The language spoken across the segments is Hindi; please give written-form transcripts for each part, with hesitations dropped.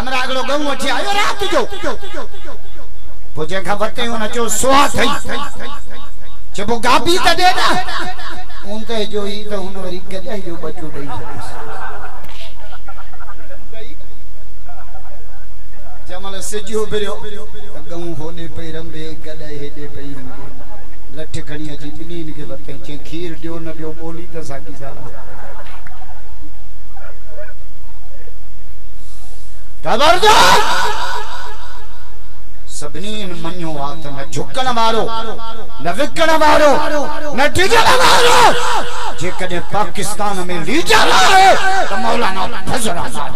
हमरा अगलो गऊ अची आयो रात जो पोजे का वते उन चो सुहा थई चबो गाबी त दे ना उन ते जो ही तो उन वरी गजाई जो बचो दई छड़ीस जमल सिजो बिरियो गऊ होने पे रंबे गडाई हेडे पे लठ खणी अची बिनीन के वते चे खीर दियो न दियो बोली त साकी सा खबरदार सबनीन मन्यो वात न झुकण वारो न विकण वारो न डिजण वारो जे कदे पाकिस्तान में लीडर आहे त मौलाना फजल आजाद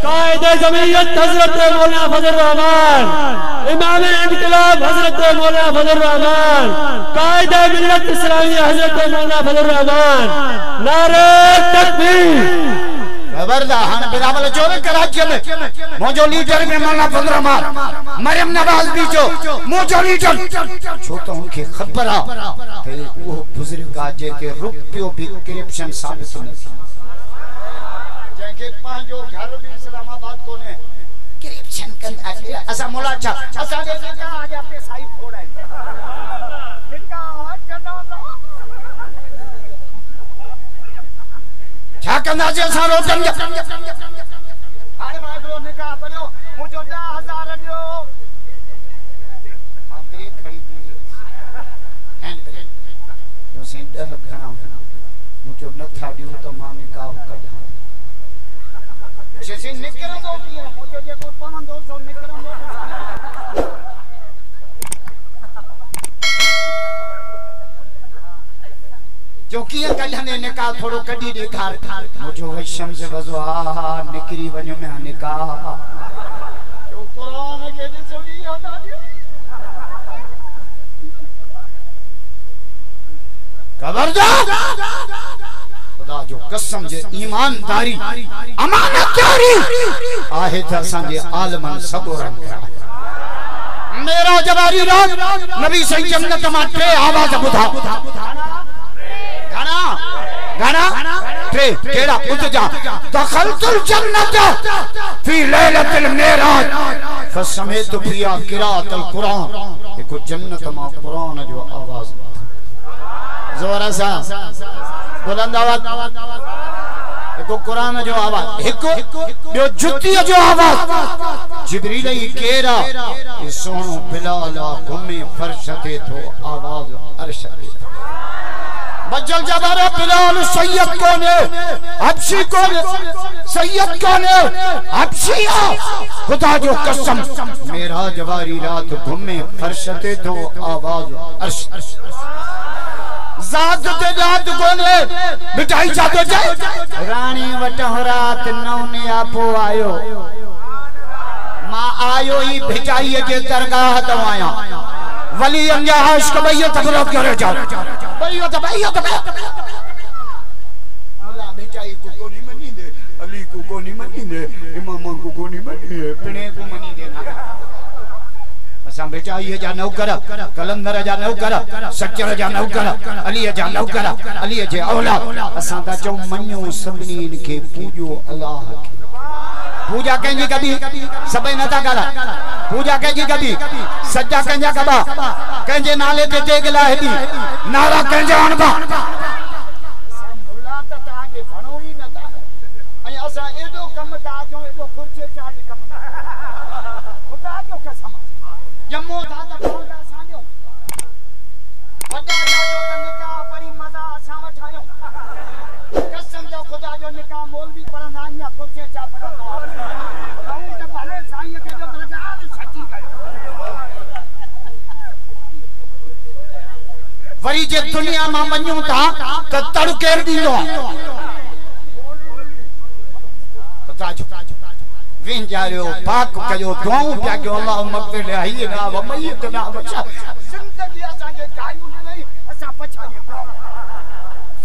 कायदे जमीयत हजरत मौलाना फजल रहमान इमाम इनकलाब हजरत मौलाना फजल रहमान कायदे मिल्लत इस्लामी हजरत मौलाना फजल रहमान नारे तकबीर खबरदार हन बिलावल चोरे कराची में मोजो लीडर में मौलाना फजल रहमान मरियम नवाज भी जो मोजो लीडर छो तो उनके खबर आ ते वो बुजुर्ग आ जे के रुपयो भी करप्शन साबित न जेके पांजो घर भी इस्लामाबाद कोने करप्शन कंदा छे असा मोला अच्छा असा दे का आज पे साई फोड़ा है निकाह चनो छा कंदा जे असा रोटन हाणे मागलो निकाह पड़ियो मुजो 10,000 दियो माते खरीदी एंड जो सेंटर घणा मुजो न था दियो तो मां निकाह कढा जैसे निकरंदो की मुजो जे को पवंदो सो निकरंदो जो किया कढने निकाह थोड़ो कढी देखार मुजो वशम से वजवा निकरी वणो में निकाह जो कुरान के ॾिसोई हटा दियो खबरदार खुदा जो कसम जे ईमानदारी अमानतदारी आहे त असांजे आलमन सबूरन मेरा जवारी रात नबी सही जन्नत मां टे आवाज बुधा गाना गाना टे केड़ा उठ जा दखलतुल जन्नत फी लैलतिल मेराज फसमेतु फिया किराअतल कुरान एको जन्नत मां कुरान जो आवाज जोर सा बुलंद आवाज एको कुरान जो आवाज एको जो जुती जो आवाज जिब्रील ही केरा ये सोनो बिलाल घुमे फर्श ते तो आवाज अर्श ते बजल जबार बिलाल सैयद कोने हबशी कोने सैयद कोने हबशिया खुदा जो कसम मेरा जवारी रात घुमे फर्श ते तो आवाज अर्श जात ते जात कोने मिठाई जातो जाए रानी वटो रात नौने आपो आयो मां आयो ही भिजाई जे दरगाह तो आया वली अंजा आशिक भैया तबरो करे जाओ भैया मोला भिजाई को कोनी मनी दे अली को कोनी मनी दे इमाम को कोनी मनी दे पिणे को मनी दे ना असां भिजाई जा नौकर कलंदर जा नौकर सच्चर जा नौकर अली जा नौकर अली जे औलाद असां ता चौ मन्यो सभनी के पूजो अल्लाह के पूजा कंजी कभी सबई नता गाला पूजा कंजी कभी सज्जा कंजा कबा कंजे नाले ते तेगला हेदी नारा कंजा अनबा मुल्ला त ताके भणो ही नता अय असा एडो कम ता जो एडो खुर्चे चाटी कम खुदा जो कसम जम्मो था त बोलदा साडियो वडा जो निकाह परी मजा असा वठायो कसम जो खुदा जो निकाह मौलवी पढ़ंदा आहिनि खुर्चे चा वरी जे दुनिया मां वञूं था त तड़ केर दींदो खुदा जो विंजारियो पाक कयो दुआऊं पिया कयो अल्लाह मग़फ़िर लिहाई ना व मय्यत ना बचा जिंदगी असां के गायूं नहीं असां पछा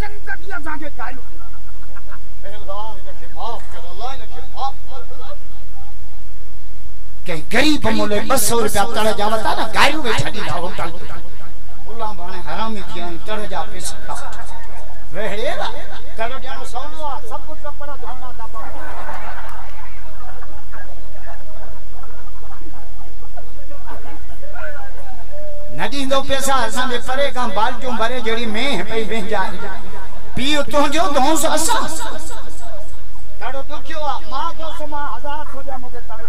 जिंदगी असां के गायूं अल्लाह इनके माफ कर अल्लाह इनके माफ के गरीब मोले 200 रुपया तड़ जावता ना गायूं में छडी दा होटल बाने हरामी किया तड़ जा पैसा वेड़ेला तेरो ॼाणो सोनो आ सब कुछ पर धोना दबा नदी दो पैसा असा में परे का बाल्टियों भरे जड़ी में पई वे जा पी तो जो दोस असा तारो दुखियो आ मां दोस मां 1000 खोजा मुके तारो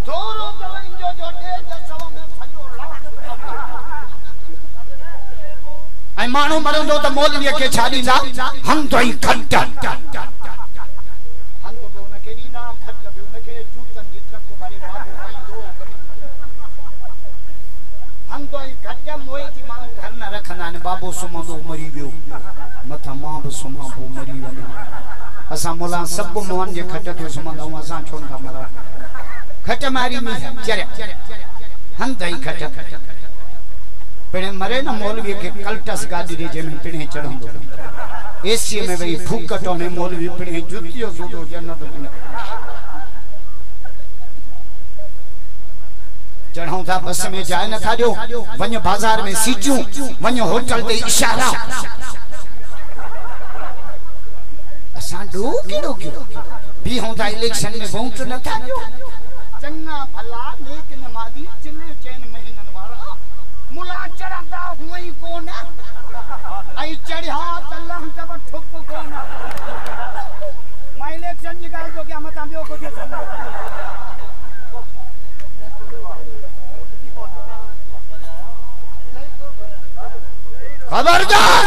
तोरो तो इंजो जो दे जसव में सजो ला आई मानू मरंदो त मौलवी के छा दींदा हम तो ही खट्टा बाबो सुमंदो मरी वियो मथा मां भी सुमंदो मरी वने असा मोला सब मोहन जे खट ते सुमंदो असा छोन था मरा खट मारी में चरे हम दई खट पिणे मरे न मौलवी के कल्टस गादी रे जे में पिणे चढ़ंदो एसी में वही फूकटो ने मौलवी पिणे जुतियो सुदो जन्नत में चढ़ाऊं था बस में जाए न था जो वन्य बाजार में सीचूं वन्य होटल ते इशारा असा डो केड़ो केड़ो भी हों था इलेक्शन में वोट न था जो चंगा भला नेक नमाजी चिल्ले चैन महीनन वारा मुला चढ़ंदा हुई कोन आई चढ़ा तल्ला जब ठुक कोन मां इलेक्शन जी गाल जो क्या मता बियो को जे खबरदार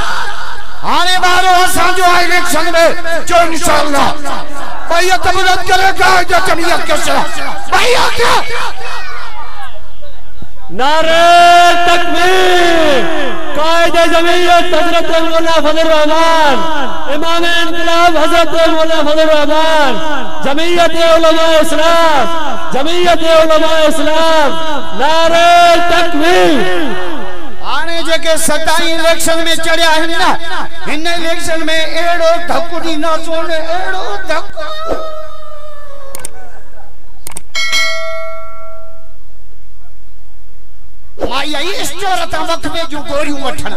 आने बारो असा जो इलेक्शन में जो इंशाअल्लाह भैया तबरत करेगा जो जमीयत के साथ भैया क्या नारे तकबीर कायदे जमीयत हजरत मौलाना फजल रहमान इमाम इनकलाब हजरत मौलाना फजल रहमान जमीयत उलमा इस्लाम जमीयत उलमा इस्लाम नारे तकबीर आने जके 27 इलेक्शन में चढ़िया है ना इन इलेक्शन में एड़ो धकुड़ी ना सोने एड़ो धक माई आई स्टोर ता वक्त में जो गोरियों वठन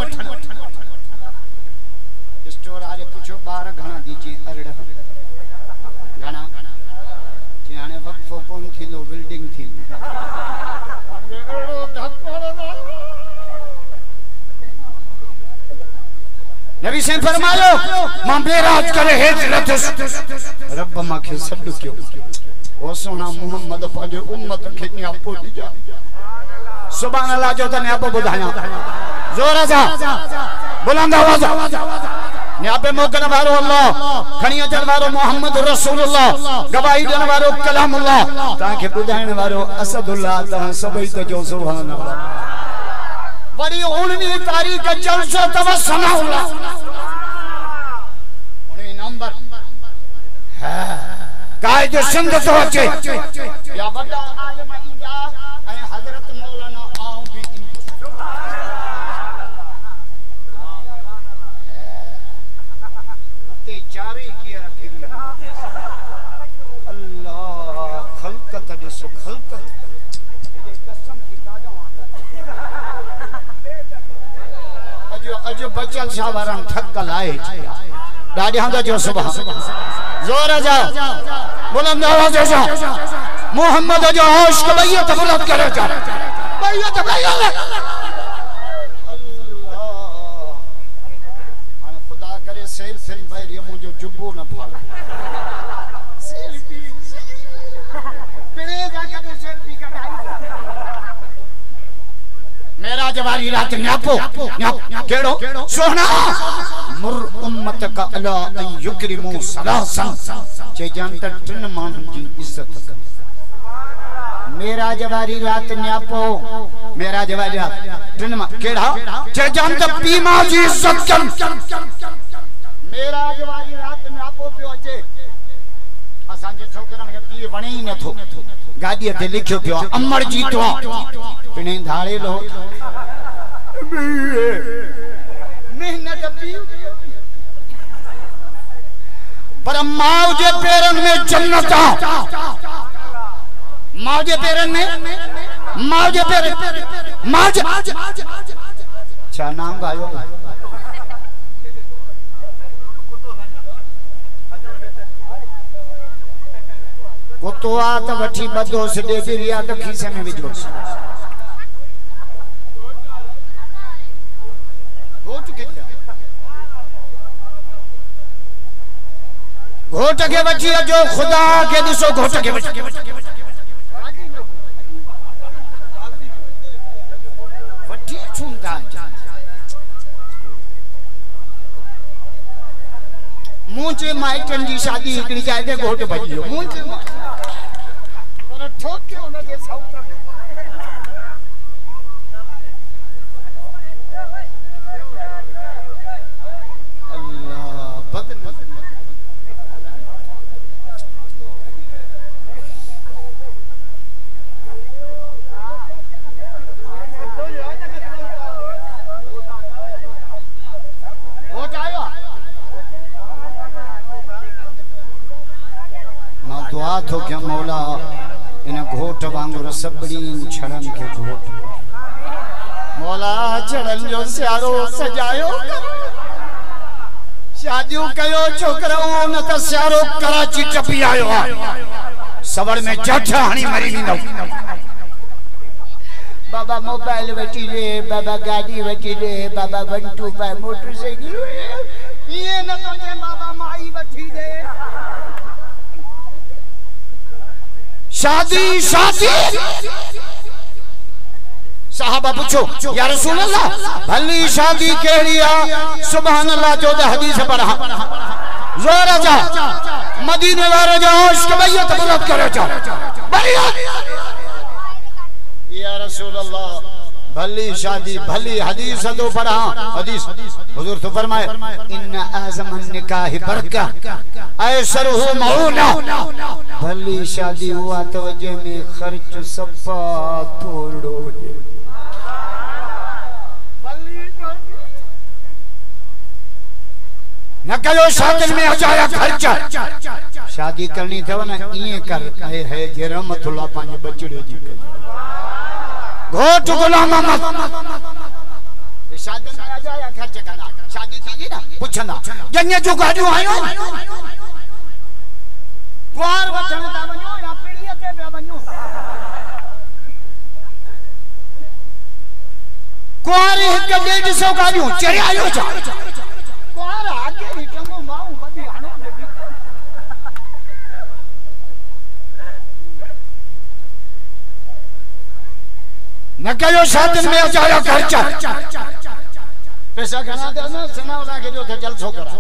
स्टोर आरे पूछो 12 घणा दीजे अरड़ घणा जाने वक्त कोन थीलो बिल्डिंग थी एड़ो धक नबी से फरमायो मां बेराज करे हिजरत रब मां के सड क्यों ओ सोना मोहम्मद पाजे उम्मत के न्यापो दीजा सुभान अल्लाह जो तने आप बुधाया जोर जा बुलंद आवाज न्यापे मोकन वारो अल्लाह खणी अचन वारो मोहम्मद रसूलुल्लाह गवाही देन वारो कलामुल्लाह ताके बुधायण वारो असदुल्लाह ता सभई तो जो सुभान अल्लाह वरी 19 तारीख जलसो तव सनाउल्लाह 19 नंबर हां काय जो सिंध तो अचे या वडा आलम इंजा ऐ हजरत मौलाना आओ भी ते चारे किया रखी अल्लाह खलकत जो सो खलकत अजो बचल शावरन ठक्कल आए दादी हम जो सुबह जोर जा बुलंद आवाज से मोहम्मद जो होश के भैया तबरत करे जा भैया तो भैया अल्लाह अन खुदा करे सेल्फी भाई मुझे जुब्बू न फाड़े सेल्फी पिने जा के सेल्फी कढाई मेरा जवारी रात न्यापो केड़ो सोना मुर उम्मत का अला अन युकरिमु सलासन जे जानता तिन मानन जी इज्जत कर मेरा जवारी रात न्यापो मेरा जवारी रात तिन मा केड़ा जे जानता पीमा जी इज्जत कर मेरा जवारी रात न्यापो पियो अचे असान जे छोकरन के पी वणे ही न थो गाड़ी ते लिखियो पियो अमर जीतो पिने धाड़े लो मेहनत पी पर माओ जे पेरन में जन्नत माओ जे पेरन में माओ जे पेरन माओ जे छा नाम गायो कुतवा त वठी बदो सडे बिरिया त खीसे में विझो घोट के वठी अजो खुदा के दिसो घोट के वठी छूंदा मुझे माइटन जी शादी हिकड़ी जाए ते घोट भजियो मुझे पर ठोक के उन जे साउथ में अल्लाह बदन दुआ तो क्या मौला इन घोट वांगुर सबड़ी छड़न के घोट मौला छड़न जो सियारो सजायो शादियों कयो छोकरो न त सियारो कराची टपी आयो सवर में चाचा हणी मरी लींदो बाबा मोबाइल वठी दे बाबा गाड़ी वठी दे बाबा 125 मोटरसाइकिल ये न तो जे बाबा माई वठी दे शादी शादी साहबा पूछो या रसूल अल्लाह भली शादी केड़िया सुभान अल्लाह जो हदीस पढ़ा जोर जा मदीने वाले जो इश्क बैयत बुलंद करे जा बैयत या रसूल अल्लाह भली शादी भली हदीस तो पढ़ा हदीस हुजूर तो फरमाए इन्ना आज़मन निकाह बरका ऐसरहु मऊना भली शादी हुआ तवज्जो में खर्च सफा थोड़ो है न कयो शादी में अजाया खर्चा शादी करनी थव ना इए कर है जे रहमतुल्लाह पांजे बचड़े जी घोट गुलाम मत शादी में अजाया खर्च करना शादी थी ना पूछना जन्ने जो गाड़ियों आयो द्वार वचन दा वञो या पीढ़ीअ ते पिया वञो कुआर हिक 150 गाड़ियूं चढ़े आयो छा कुआर आके ही चङो माऊ बदी हणो दे न कयो शादियुनि में अजाया खर्चा पैसा घणा दे न सना वाला के जो जलसो करा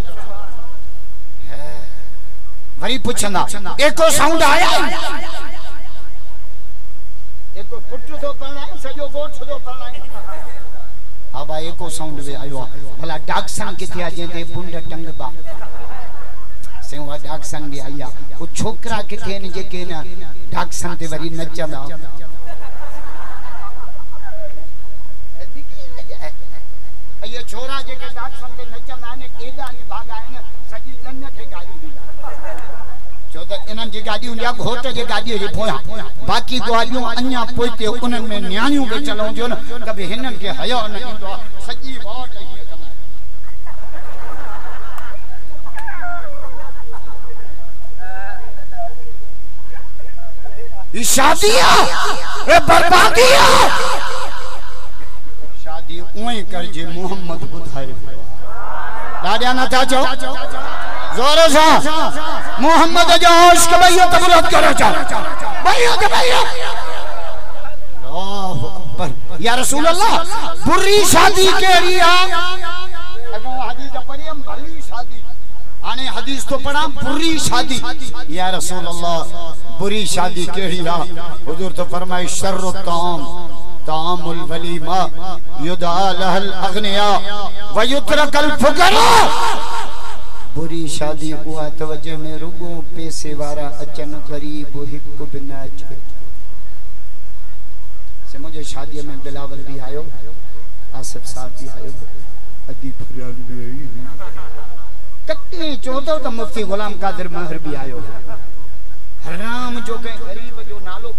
वरी पुछंदा एको साउंड आया एको पुट तो पढ़ाई सजो गोठ तो पढ़ाई हा बा एको साउंड वे आयो भला डाकसन किथे आ जेते बुंड टंग बा सेवा डाकसन भी आया वो छोकरा किथे न जेके न डाकसन ते वरी नचंदा ये छोरा जेके डाकसन ते नचंदा ने केडा ने भागा ने सजी लन थे गाड़ी जो त इनन जी गाड़ियों या घोट जे गाड़ियों जे पोया बाकी गाड़ियों अन्या पोइते उनन में न्याणियों के चलाऊं जो न कभी हिनन के हया न इंदो सजी वाट ये कना ई शादिया ए बर्बादिया शादी ओए कर जे मोहम्मद बुधाए दादिया ना था जो जोर से मोहम्मद जो इश्क बैयत बुलंद करे जा बैयत बैयत अल्लाहु अकबर या रसूल अल्लाह बुरी शादी केड़ी आ अगो हदीस पढ़ी हम भली शादी आने हदीस तो पढ़ा बुरी शादी या रसूल अल्लाह बुरी शादी केड़ी आ हुजूर तो फरमाए शर्रु तामुल वलीमा युदा लहल अगनिया व युतरकल फुकरा बुरी शादी हुआ तवज्जो में रुगो पैसे वारा अचन गरीब हिक भी न अचे से मुझे शादी में बिलावल भी आयो आसिफ साहब भी आयो अदी फरियाद भी आई कत्ती चौथो तो मुफ्ती गुलाम कादिर महर भी आयो हराम जो के गरीब जो नालो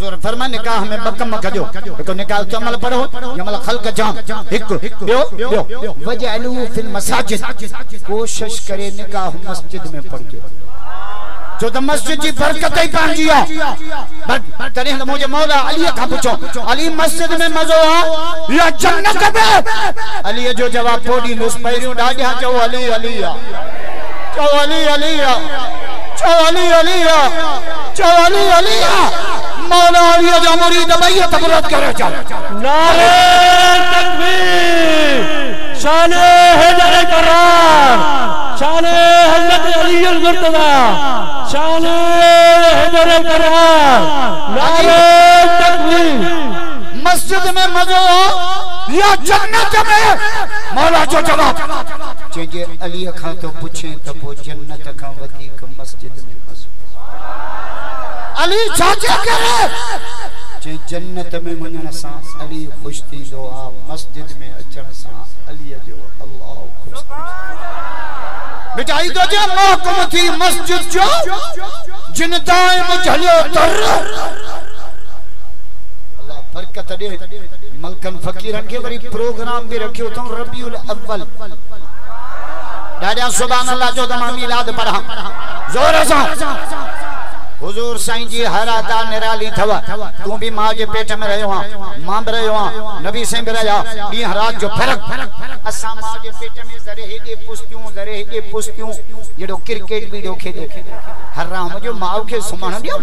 हुजूर फरमा निकाह में बकम कजो एको निकाह तो अमल पढ़ो अमल खल्क जाम एक बियो वजअलू फिल मसाजिद कोशिश करे निकाह मस्जिद में पढ़ो जो तो मस्जिद की बरकत ही पांजी आ पर तने मुझे मौला अली का पूछो अली मस्जिद में मजो आ या जन्नत में अली जो जवाब थोड़ी लुस पैरियो डाडिया चो अली अली चो अली अली चो अली अली चो अली अली मौला अली जो मुरीद बैयत बुलंद करे चल नारे तकबीर शान हैदर करार शान हज़रत अली मुर्तज़ा शान हैदर करार नारे तकबीर मस्जिद में मजो या जन्नत में मौला जो जवाब जे अली खां तो पूछे तो वो जन्नत खां वधीक मस्जिद में मजो अली छाचे करे जे जन्नत में वञण सां अली खुश थींदो आ मस्जिद में अचण सां अली जो अल्लाह खुश मिटाई दो जे महकुम थी मस्जिद जो जिन दाइम झलियो तर अल्लाह बरकत दे मलकन फकीरन के वरी प्रोग्राम भी रखियो तो रबीउल अव्वल दादा सुभान अल्लाह जो दमा मिलाद पढ़ा जोर से हुजूर साईं जी हराता निराली थवा तू भी मां के पेट में रहो मां भी रहो नबी से भी रहा ई हरात जो फर्क असा मां के पेट में जरे हेडे पुस्तियों जेडो क्रिकेट वीडियो खेले हराम जो मां के सुमण दियो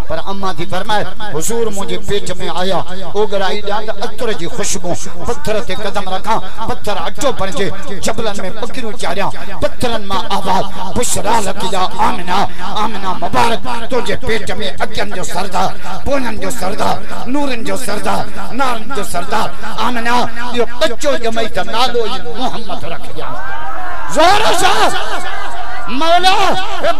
पर अम्मा थी फरमाए हुजूर मुझे पेट में आया ओगराई डांद अतर जी खुशबू पत्थर ते कदम रखा पत्थर अटो पणजे जबलन में बकरियों चारिया पत्थरन मां आवाज बुशरा लकिया आमिना आमिना मुबारक तो जे पेट में अकन जो सरदार पोनन जो सरदार नूरन जो सरदार नारन जो सरदार आमिना यो बच्चो जमई त नालो मोहम्मद रख दिया जोर से मौला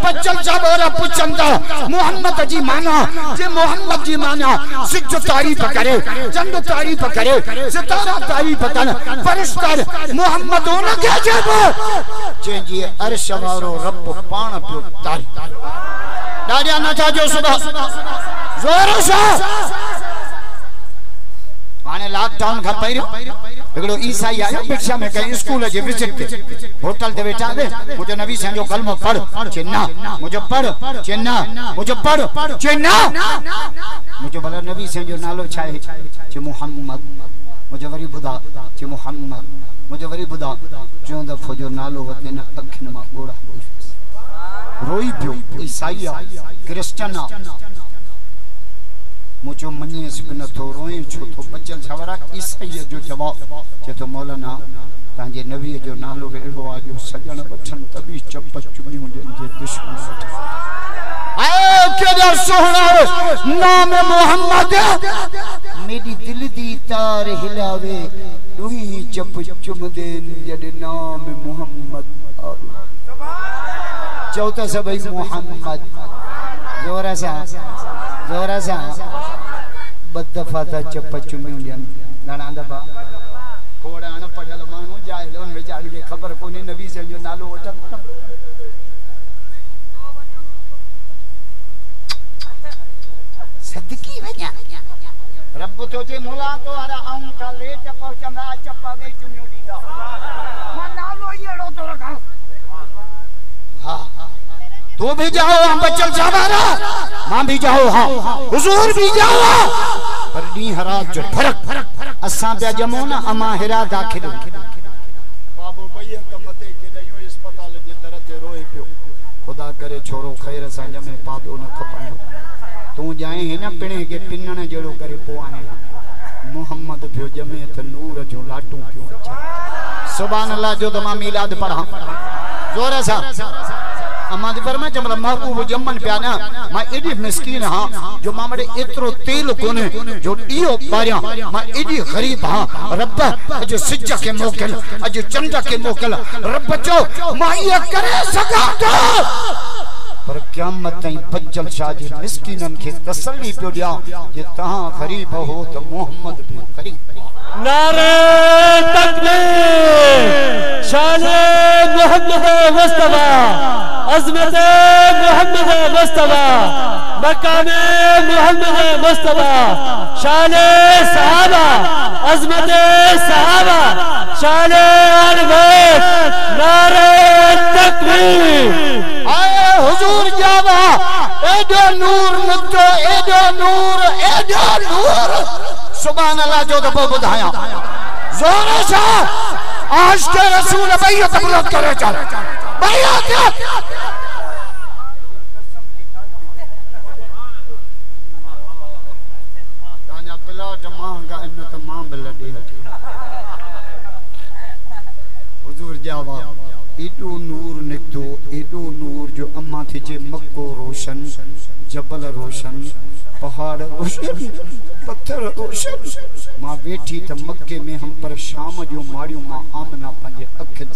बच्चन साहब और पुछंदा मोहम्मद जी माना जे मोहम्मद जी माना सिज तारीफ करे चंद तारीफ करे सितारा तारीफ कन फरिश्तर मोहम्मद उन के जब जे जी अर्श वारो रब पाण पियो तारीफ दादिया न था जो सुबह जोर से आने लॉकडाउन का पहिरियो एकड़ो ईसाई आयो भिक्षा में कहीं स्कूल जे विजिट पे होटल ते वेठा दे मुझे नबी से जो कलमो पढ़ चिन्ना मुझे पढ़ चिन्ना मुझे पढ़ चिन्ना मुझे भला नबी से जो नालो छाए जे मोहम्मद मुझे वरी बुधा जे मोहम्मद मुझे वरी बुधा जो दफो जो नालो वते न अखन मा गोड़ा रोई पियो ईसाई क्रिश्चियन मुझे मने बिन थो रोए छो तो बचल छवरा ईसाई जो जवाब जे तो मौलाना तांजे नबी जो नालो एड़ो आ जो सजण वठन तबी चप चुमियो जे दुश्मन आए केड़ा सोहणा नाम मोहम्मद मेरी दिल दी तार हिलावे दुही चप चुम दे जद नाम मोहम्मद चौथा सबई मोहम्मद जोरा सा बदफा था चप चुमी हुंदियन घणा दफा कोड़ा न पढ़ल मानू जाहिल उन विचार के खबर कोने नबी से जो नालो वठन सदकी व냐 रब तो जे मुला तो आरा आऊं का लेट पहुंचंदा चप्पा गई चुमियो दीदा मां नालो येड़ो तो रखा हां तू भी जाओ हम बचल साबारा मां भी जाओ हां हुजूर भी जाओ पर नी हरात जो फर्क असा पे जमो ना अमा हिरा दाखिल बाबू भैया कमते के दयो अस्पताल जे तरह ते रोए पियो खुदा करे छोरो खैर सा जमे पादो न खपायो तू जाए है ना पिणे के पिन्नन जेड़ो करे पो आए मोहम्मद पियो जमे त नूर जो लाटू पियो सुभान अल्लाह जो दमा मिलाद पढ़ा जोर सा अम्मा दी फरमा जमला महबूब जमन प्याना मां एडी मिस्कीन हां जो मां मडे एतरो तेल कोने जो दियो बारिया मां एडी गरीब हां रब अज सिज के मोकल अज चंद के मोकल रब चो मां ये करे सका तो पर क़यामत ताईं बचल शादी मिस्कीनन के तसल्ली पियो दिया जे तहां गरीब हो तो मोहम्मद भी गरीब नारे तकबीर, शान मोहम्मद मुस्तफा, अज़मत मोहम्मद मुस्तफा, मकाम मोहम्मद मुस्तफा, शान सहाबा, अज़मत सहाबा, शान अहले बैत, नारे तकबीर। आए हुजूर जावा एडो नूर निकतो, एडो नूर, एडो नूर। सुभान अल्लाह जो दबो बुधाया जोर से आज के रसूल बैयत बुलंद करे चल बैयत ताना प्लाट मांगा इन तमाम लडी हुजूर जावा एडो नूर निकतो, एडो नूर जो अम्मा थी जे मक्को रोशन, जबल रोशन, पहाड़ रोशन, पत्थर रोशन। मां बैठी त मक्के में हम पर शाम जो माड़ियों मां आमना पंजे अखन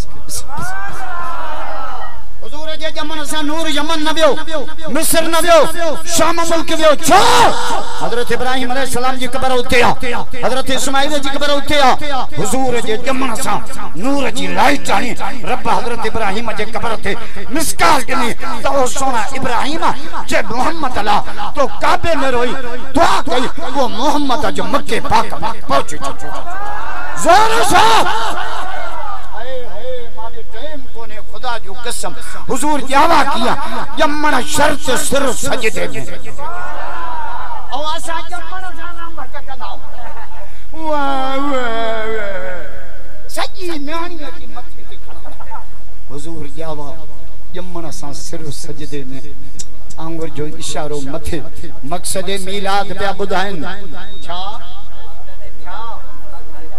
हुजूर जे जमन सा नूर यमन न वियो, मिस्र न वियो, शाम मुल्क वियो। छो हजरत इब्राहिम अलैहि सलाम जी कबर उते आ, हजरत इस्माइल जी कबर उते आ। हुजूर जे जमन सा नूर जी लाइट आई रब हजरत इब्राहिम जे कबर ते मिसकाल गिनी तो सोना इब्राहिम जे मोहम्मद अल्लाह तो काबे में रोई दुआ कई वो मोहम्मद जो मक्के पाक में पहुंचे। जोर से खुदा जो कसम हुजूर जावा किया जमन शर्त सिर सजदे में ओ आसा जमन जाना भटकदा वाह सजी न्याणी की मथे ते खड़ा हुजूर जावा जमन सा सिर सजदे में आंगुर जो इशारो मथे मकसद मिलाद पे बुधाइन छा छा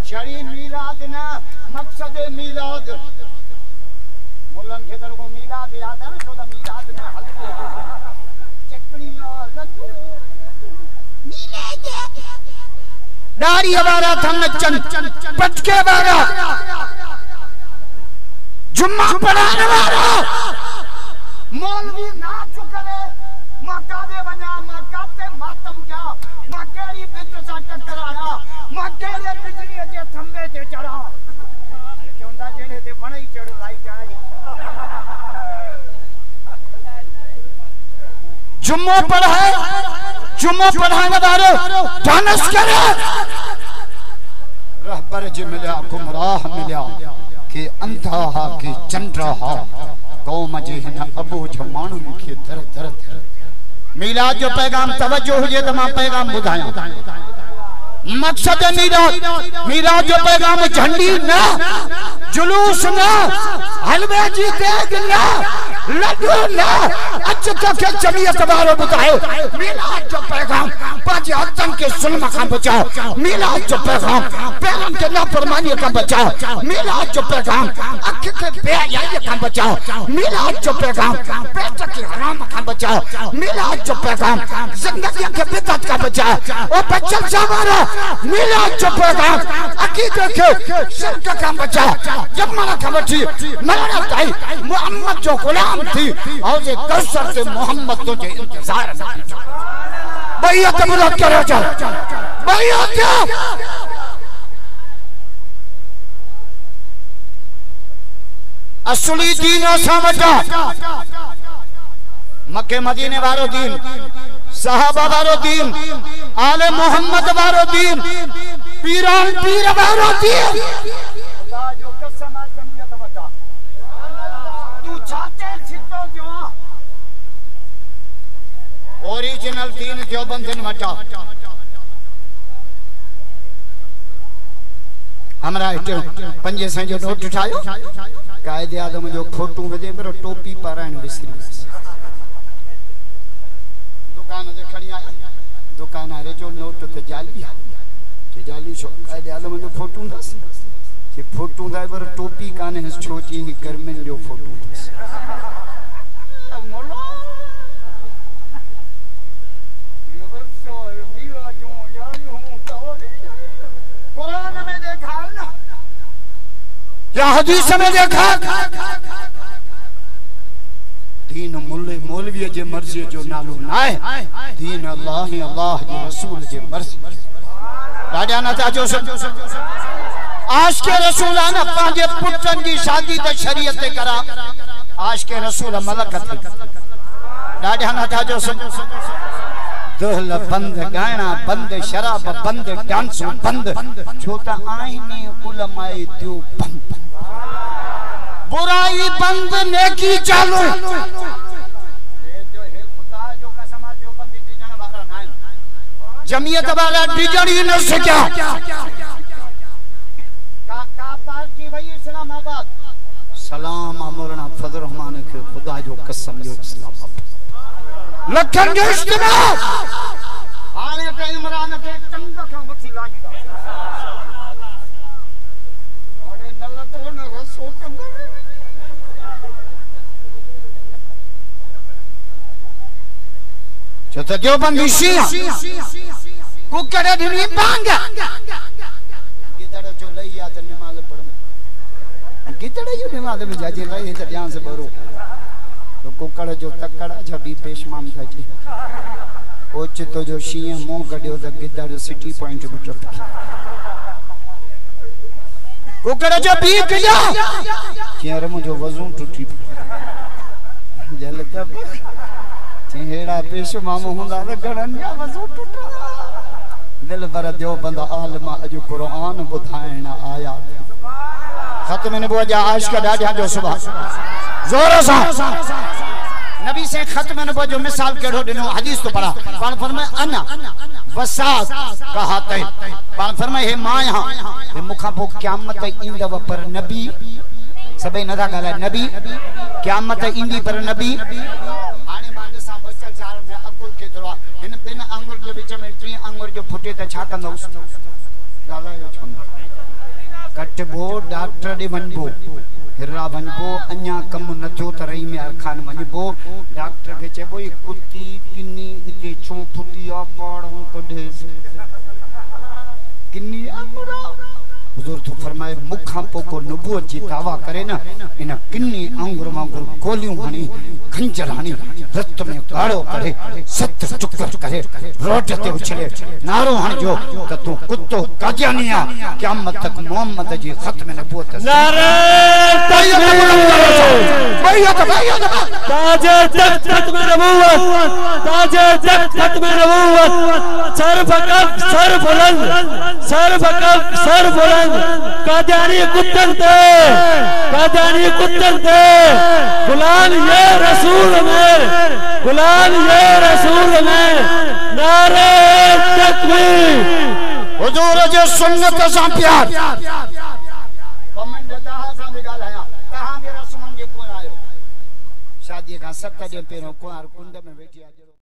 शरी मिलाद ना मकसद मिलाद मुल्लन के दर को मिलाद याद है ना तो मिलाद में हल्के चटनी और लड्डू मिलाद दाढ़ी वाला थन चन पटके वाला जुम्मा पढ़ाने वाला मौलवी नाच करे मकादे बना मकाते मातम क्या मकेरी बिच सा टकराना मकेरे बिजली जे थंबे ते चढ़ा चोंदा जेने ते वणई चढ़ लाई जाए जुम्मो पढ़ाए जुम्मो पढ़ाने वाले डांस करे रहबर जी मिला गुमराह मिला के अंधा हा के चंद्रा हा कौम जे हिन अबू जमानन के दर दर मिलाद जो पैगाम तवज्जो हुजे त मां पैगाम बुधाया मकसद मिलाद जो पैगाम झंडी ना जुलूस ना हलवे जी देग ना लड्डू ना अच तक जमीयत वारो बुधायो मिलाद जो पैगाम पांच हथन के जुल्म का बचाओ मिलाद जो पैगाम पैगम के नाफरमानी का बचाओ मिलाद जो पैगाम अख के बेहयाई का बचाओ मिलाद जो पैगाम पेट के हराम का बचाओ मिलाद जो पैगाम जिंदगी के बिदअत का बचाओ ओ बच्चन सावारा मिलाद जो पैगाम अकीदे के शिरक का बचाओ जब मना खबरची मरना ताई मोहम्मद जो गुलाम थी और ये कौसर से मोहम्मद तुझे इंतजार बैयत बुलंद करे चल बैयत असली दीन समझा मक्के मदीने वारो दीन साहबा वारो दीन आले मोहम्मद वारो दीन पीरान पीर वारो दीन खुदा जो कसम जमीयत बचा तू चाहते छितो जो ओरिजिनल दीन देवबंदन बचा हमरा पंजे से जो नोट उठायो कायदे आदम जो फोटो बजे पर टोपी पारायण विसरी दुकान जे खड़ी आई दुकान रे जो नोट ते जाली छो कायदे आदम जो फोटो दस जे फोटो दा पर टोपी काने छोची ही गर्मिन जो फोटो दस मोलो कुरान में देखा ना या हदीस में देखा दीन मुल्ले मौलवी जे मर्जी जो नालो ना है दीन अल्लाह जे रसूल जे मर्जी डाडिया न था जो आज के रसूल आना पांजे पुत्रन की शादी ते शरीयत ते करा आज के रसूल मलक थे डाडिया न था जो दुहल बंद गाना बंद शराब बंद डांस बंद छोटा आईने उलमाए दियो बंद बुराई बंद नेकी चालू जमीयत वाला डिजन ही न सका सलाम मौलाना फजल रहमान के खुदा जो कसम जो इस्लाम लखन जो इज्तिमा आने के इमरान के चंग का मथी लागी ओने नल्ला तो न रसो चंग जो तो जो बंदी शिया कुकड़े ढिनी बांगा गिदड़ जो लइया त नमाज पढ़ गिदड़ जो नमाज में जाजे लई त ध्यान से बरो तो कुकड़ जो तकड़ा जबी पेशमाम था जी ओच तो जो शिया मुंह गड्यो त गिदड़ सिटी पॉइंट बिट कुकड़ जो बी गया चेर मुजो वजू टूटी जल तब चेहरा पेशमाम हुंदा त गणन या वजू टूटा दिल भर दियो बंदा आलमा अजो कुरान बुधाइण आया खत्म नबुवत जा आश का डाढा जो सुबह जोर सा नबी से खत्म नबुवत जो मिसाल केड़ो दिनो हदीस तो पढ़ा पान फरमाए अना वसास कहते पान फरमाए हे मां यहां हे मुखा पो क़यामत इंदव पर नबी सबे नदा गाला नबी क़यामत इंदी पर नबी आने बांगे सा बचल चार में अकुल के दरवा इन बिन अंगुर के बीच में त्री अंगुर जो फुटे त छा कंदो गाला यो छोन कटबो डॉक्टर दे बनबो हिरा बनबो अन्या कम न थियो त रही में अरखान वनबो डॉक्टर के चेबो ई कुत्ती किन्नी इते छो फुटिया पड़ो कढे किन्नी अंगुरा हुजूर तो फरमाए मुखा पोको नबुवत जी दावा करे ना इन किन्नी अंगुर वांगुर गोलियों हणी खंजर हणी रत में गाड़ो करे सत टुकड़ करे रोड ते उछले नारो हण जो त तू कुत्तो कादियानिया क़यामत तक मोहम्मद जी खत्म नबुवत नारे तकबीर ताजे तख्त खत्म नबुवत ताजे तख्त खत्म नबुवत सर फकत सर बुलंद सर फकत सर बुलंद कादियानी कुत्तन थे गुलाम ये रसूल में गुलाम ये रसूल में नारे तकबीर हुजूर जो सुन्नत सा प्यार कमेंट दहा सा निकालया कहां मेरा सुमन के कोन आयो शादी का 7 दिन पहिरों कुंवार कुंड में बैठी